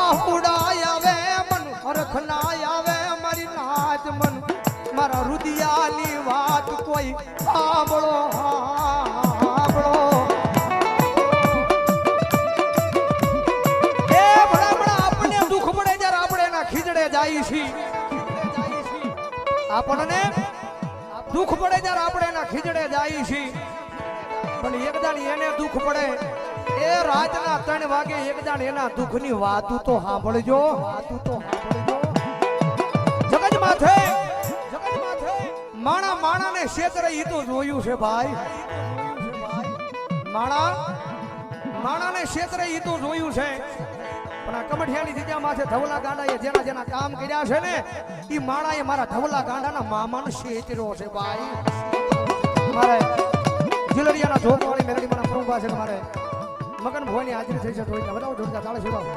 બાહુડા આવે મન હરખના આવે મારી નાચ મન મારા રુદિયાની વાત કોઈ સાંભળો સાંભળો એ ભલા ભલા આપણને દુઃખ પડે જ્યારે આપણે એના ખીજડે જાય છીએ આપણને દુઃખ પડે જ્યારે આપણે એના ખીજડે જાય છીએ પણ એક દાડી એને દુઃખ પડે એ રાતના 3 વાગે એક દાડી એના દુઃખની વાતું તો સાંભળજો જગત માથે માણા માણાને ક્ષેત્રે ઈ તો જોયું છે ભાઈ માણાને ક્ષેત્રે ઈ તો જોયું છે પણ આ કમઠિયાની જગ્યા માથે ધવલા ગાંડાએ જેના જેના કામ કર્યા છે ને ઈ માણાએ મારા ધવલા ગાંડાના મામાનો ક્ષેત્રો છે ભાઈ મારે જિલરિયાના જોગવાળી મેલડી મારા પ્રભુ છે મારે મગન ભોયની હાજરી થઈ છે થોડી વધાવો જોરદાર તાળે છે બાબુ